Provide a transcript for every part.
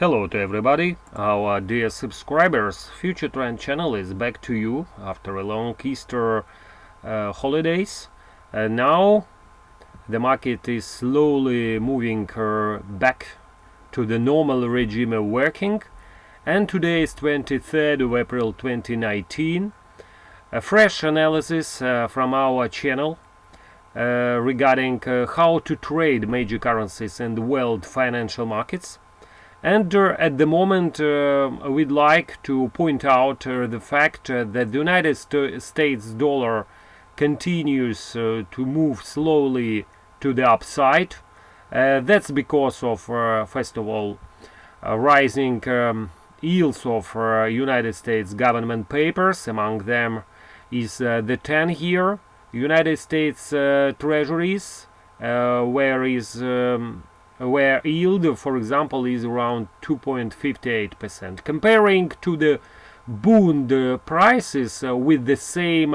Hello to everybody, our dear subscribers. FutureTrend channel is back to you after a long Easter holidays. Now the market is slowly moving back to the normal regime of working, and today is 23rd of April 2019. A fresh analysis from our channel regarding how to trade major currencies in the world financial markets. And at the moment, we'd like to point out the fact that the United States dollar continues to move slowly to the upside. That's because of, first of all, rising yields of United States government papers. Among them is the 10-year United States Treasuries, where yield, for example, is around 2.58%. Comparing to the bond prices with the same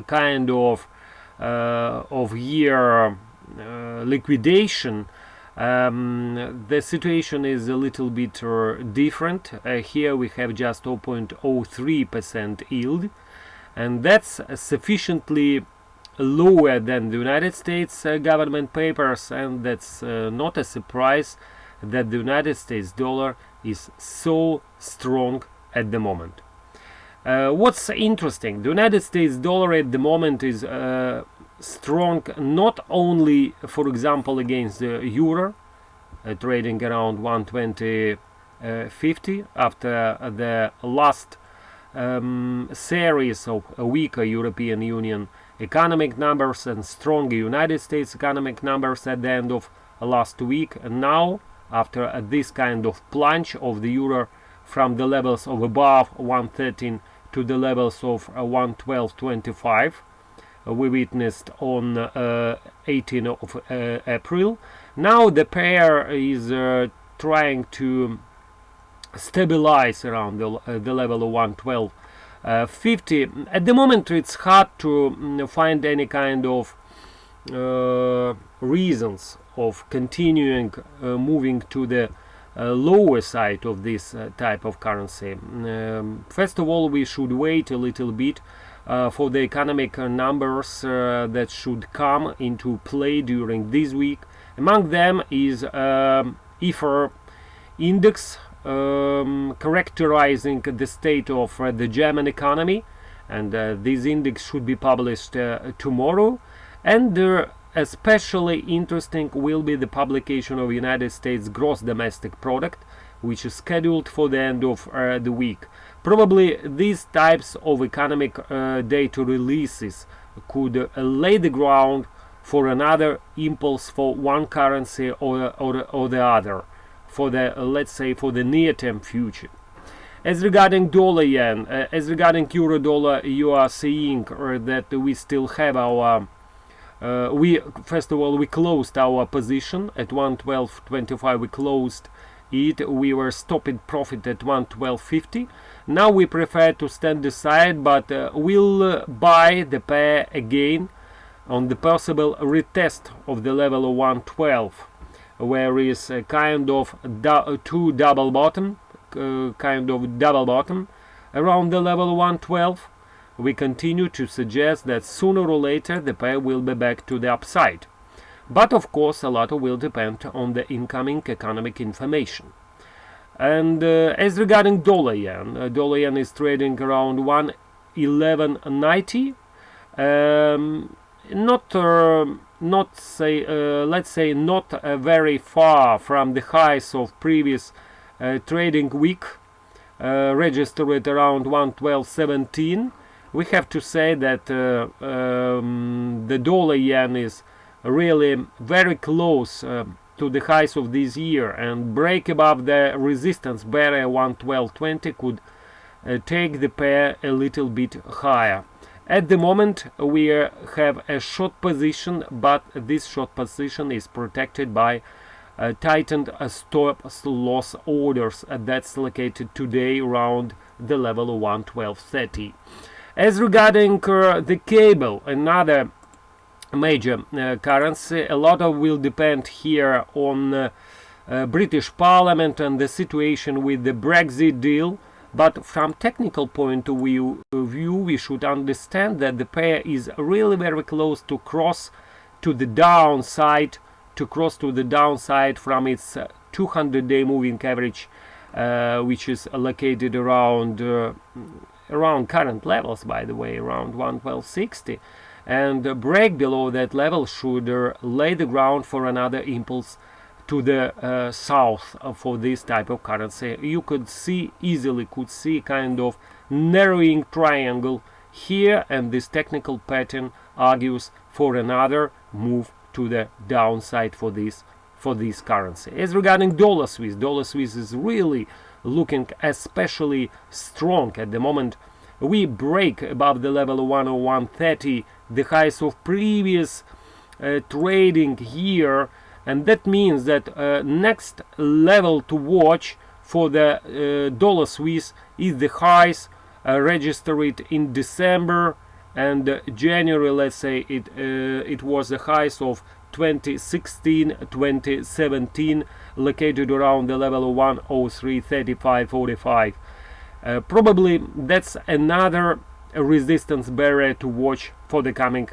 kind of year liquidation, the situation is a little bit different. Here we have just 0.03% yield, and that's sufficiently lower than the United States government papers, and that's not a surprise that the United States dollar is so strong at the moment. What's interesting, the United States dollar at the moment is strong not only, for example, against the euro, trading around 120.50 after the last series of weaker European Union economic numbers and stronger United States economic numbers at the end of last week. And now, after this kind of plunge of the euro from the levels of above 113 to the levels of 112.25, we witnessed on 18th of April. Now the pair is trying to stabilize around the level of 112.50. At the moment, it's hard to find any kind of reasons of continuing moving to the lower side of this type of currency. First of all, we should wait a little bit for the economic numbers that should come into play during this week. Among them is IFR index, characterizing the state of the German economy, and this index should be published tomorrow. And especially interesting will be the publication of United States gross domestic product, which is scheduled for the end of the week. Probably these types of economic data releases could lay the ground for another impulse for one currency or the other, for the let's say for the near-term future. As regarding dollar yen, as regarding euro dollar, you are seeing that we still have our we closed our position at 112.25. we closed it. We were stopping profit at 112.50. now we prefer to stand aside, but we'll buy the pair again on the possible retest of the level of 112, where is a kind of double bottom around the level 112. We continue to suggest that sooner or later the pair will be back to the upside, but of course a lot will depend on the incoming economic information. And as regarding dollar yen is trading around 111.90. Let's say not very far from the highs of previous trading week, registered at around 112.17. We have to say that the dollar yen is really very close to the highs of this year, and break above the resistance barrier 112.20 could take the pair a little bit higher. At the moment we have a short position, but this short position is protected by tightened stop loss orders that's located today around the level of 112.30. As regarding the cable, another major currency, a lot of will depend here on British Parliament and the situation with the Brexit deal. But from technical point of view, we should understand that the pair is really very close to cross to the downside, from its 200-day moving average, which is located around current levels, by the way, around 112.60, and break below that level should lay the ground for another impulse to the south for this type of currency. You could easily see kind of narrowing triangle here, and this technical pattern argues for another move to the downside for this currency. As regarding dollar Swiss is really looking especially strong at the moment. We break above the level of 101.30, the highs of previous trading here, and that means that next level to watch for the dollar Swiss is the highs registered in December and January. Let's say it was the highs of 2016, 2017, located around the level of 103.35.45. Probably that's another resistance barrier to watch for the coming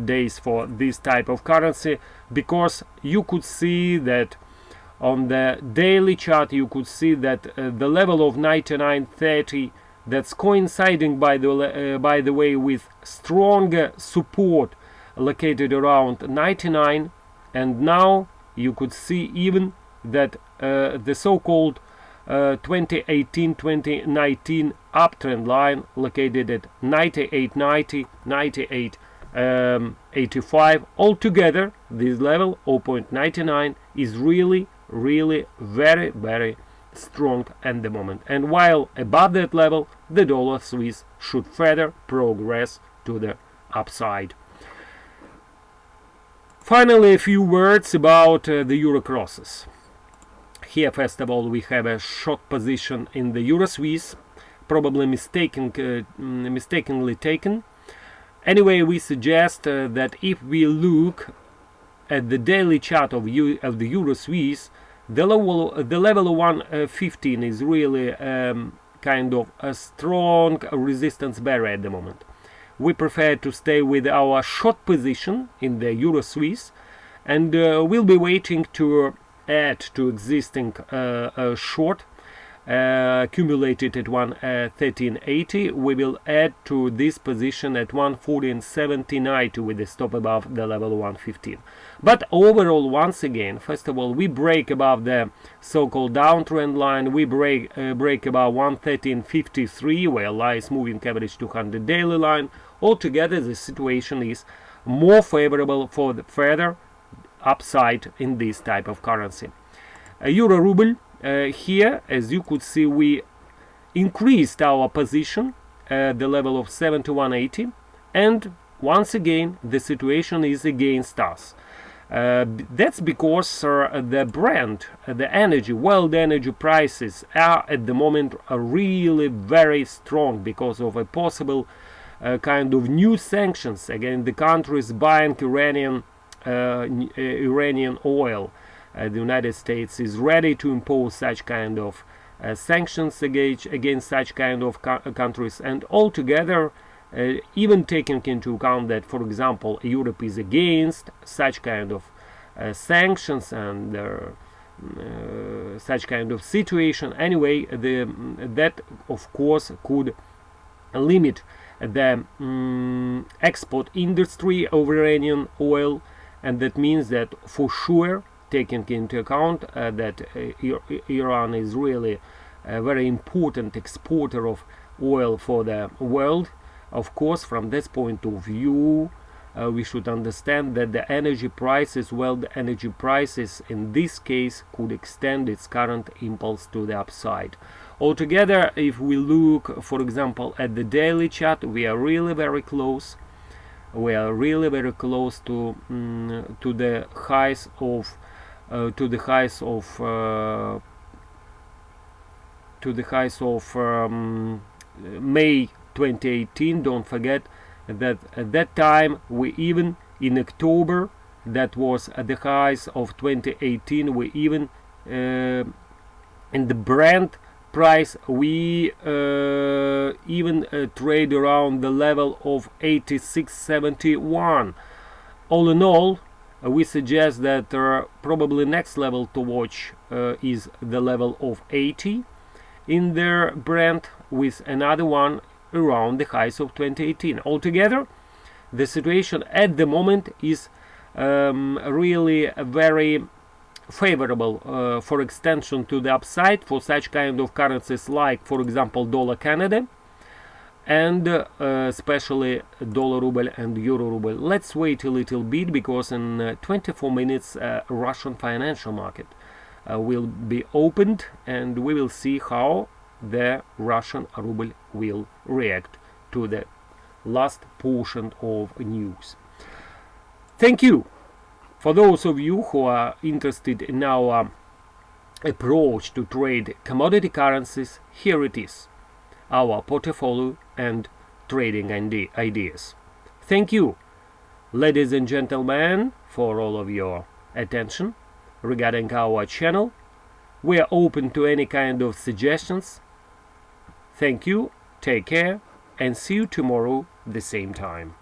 days for this type of currency, because you could see that on the daily chart, you could see that the level of 99.30, that's coinciding by the way with strong support located around 99, and now you could see even that the so-called 2018-2019 uptrend line located at 98.90, 98.85. Altogether, this level 0.99 is really very, very strong at the moment. And while above that level, the dollar Swiss should further progress to the upside. Finally, a few words about the euro crosses. Here, first of all, we have a short position in the euro Swiss, probably mistakenly taken. Anyway, we suggest that if we look at the daily chart of the euro Swiss, the level of 115 is really kind of a strong resistance barrier at the moment. We prefer to stay with our short position in the euro Swiss, and we'll be waiting to add to existing short accumulated at 113.80. We will add to this position at 114.70 with a stop above the level 115. But overall, once again, first of all, we break above the so-called downtrend line. We break above 113.53, where lies moving average 200 daily line. Altogether, the situation is more favorable for the further upside in this type of currency. Euro ruble, here, as you could see, we increased our position at the level of 71.80, and once again the situation is against us. That's because the Brent, the world energy prices are at the moment really very strong because of a possible kind of new sanctions against the countries buying Iranian oil. The United States is ready to impose such kind of sanctions against such kind of countries, and altogether, even taking into account that, for example, Europe is against such kind of sanctions and such kind of situation. Anyway, that of course could limit the export industry of Iranian oil, and that means that for sure, taking into account that Iran is really a very important exporter of oil for the world, of course, from this point of view, we should understand that the energy prices, world energy prices in this case, could extend its current impulse to the upside. Altogether, if we look, for example, at the daily chart, we are really very close. We are really very close to the highs of May 2018. Don't forget that at that time we even in October that was at the highs of 2018. We even in the Brent price we even trade around the level of 86.71. All in all, we suggest that probably next level to watch is the level of 80 in their Brent, with another one around the highs of 2018. Altogether, the situation at the moment is really very favorable for extension to the upside for such kind of currencies like, for example, dollar Canada, and especially dollar ruble and euro ruble. Let's wait a little bit, because in 24 minutes Russian financial market will be opened, and we will see how the Russian ruble will react to the last portion of news. Thank you. For those of you who are interested in our approach to trade commodity currencies, here it is, our portfolio and trading ideas. Thank you, ladies and gentlemen, for all of your attention regarding our channel. We are open to any kind of suggestions. Thank you, take care, and see you tomorrow the same time.